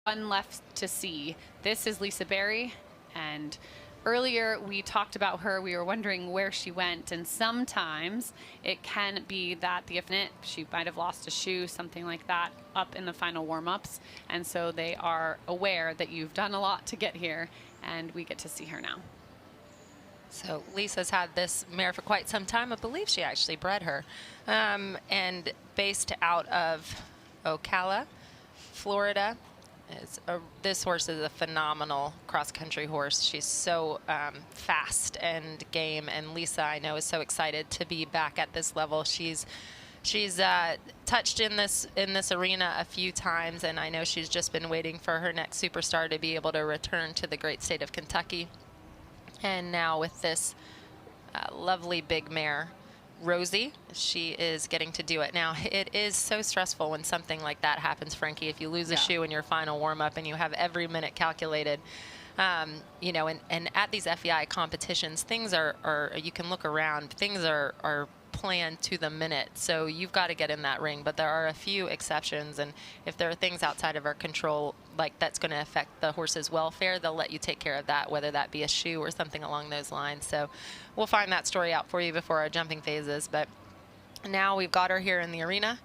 One left to see. This is Lisa Berry, and earlier we talked about her. We were wondering where she went, and sometimes it can be that the event, she might have lost a shoe, something like that, up in the final warm-ups, and so they are aware that you've done a lot to get here, and we get to see her now. So Lisa's had this mare for quite some time. I believe she actually bred her, and based out of Ocala, Florida. This horse is a phenomenal cross-country horse. She's so fast and game, and Lisa, I know, is so excited to be back at this level. She's touched in this arena a few times, and I know she's just been waiting for her next superstar to be able to return to the great state of Kentucky. And now with this lovely big mare, Rosie, she is getting to do it. Now, it is so stressful when something like that happens, Frankie. If you lose a shoe in your final warm-up and you have every minute calculated, you know, and at these FEI competitions, things are you can look around, things are planned to the minute. So you've got to get in that ring, but there are a few exceptions, and if there are things outside of our control, like that's going to affect the horse's welfare, they'll let you take care of that, whether that be a shoe or something along those lines. So we'll find that story out for you before our jumping phases, but now we've got her here in the arena.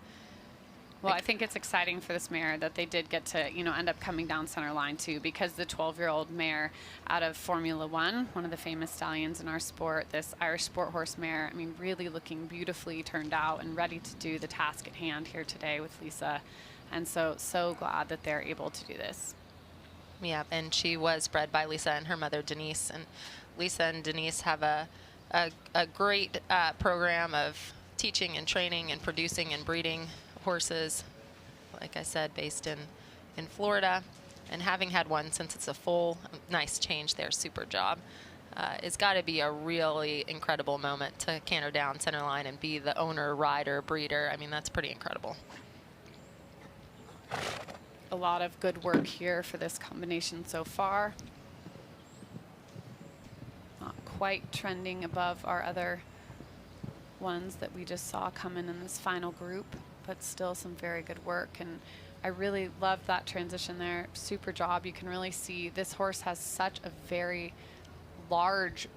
Well, I think it's exciting for this mare that they did get to, you know, end up coming down center line too, because the 12-year-old mare out of Formula One, one of the famous stallions in our sport, this Irish sport horse mare, I mean, really looking beautifully turned out and ready to do the task at hand here today with Lisa. And so glad that they're able to do this. Yeah, and she was bred by Lisa and her mother, Denise. And Lisa and Denise have a great program of teaching and training and producing and breeding horses, like I said, based in Florida, and having had one since it's a full, nice change there, super job. It's got to be a really incredible moment to canter down center line and be the owner, rider, breeder. I mean, that's pretty incredible. A lot of good work here for this combination so far. Not quite trending above our other ones that we just saw come in this final group, but still some very good work. And I really love that transition there. Super job. You can really see this horse has such a very large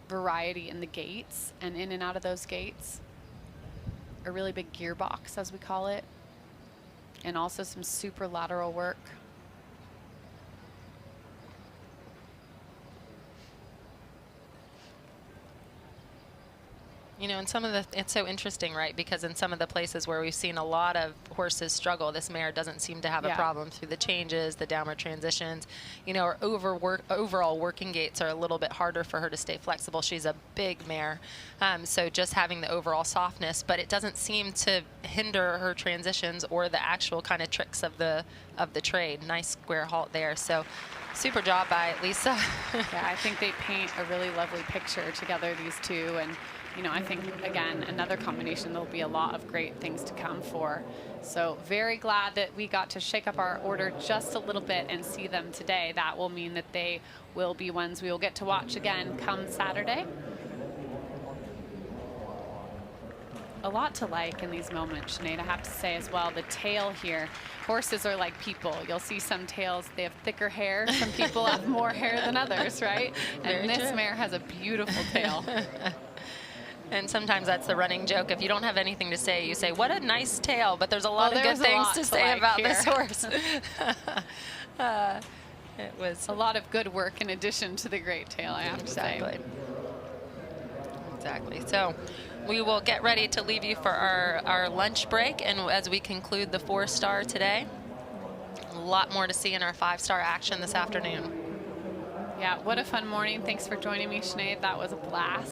variety in the gaits and in and out of those gaits. A really big gearbox, as we call it, and also some super lateral work. You know, in some of the, it's so interesting, right? Because in some of the places where we've seen a lot of horses struggle, this mare doesn't seem to have a problem through the changes, the downward transitions. You know, her overall working gaits are a little bit harder for her to stay flexible. She's a big mare, so just having the overall softness, but it doesn't seem to hinder her transitions or the actual kind of tricks of the trade. Nice square halt there. So super job by Lisa. Yeah, I think they paint a really lovely picture together, these two. And you know, I think, again, another combination, there'll be a lot of great things to come for. So very glad that we got to shake up our order just a little bit and see them today. That will mean that they will be ones we will get to watch again come Saturday. A lot to like in these moments, Sinead, I have to say as well. The tail here, horses are like people. You'll see some tails, they have thicker hair. Some people have more hair than others, right? And this mare has a beautiful tail. And sometimes that's the running joke. If you don't have anything to say, you say, what a nice tail. But there's a lot of good things to say about this horse. It was a lot of good work in addition to the great tail, I have to say. Exactly. So we will get ready to leave you for our lunch break. And as we conclude the 4-star today, a lot more to see in our 5-star action this afternoon. Yeah, what a fun morning. Thanks for joining me, Sinead. That was a blast.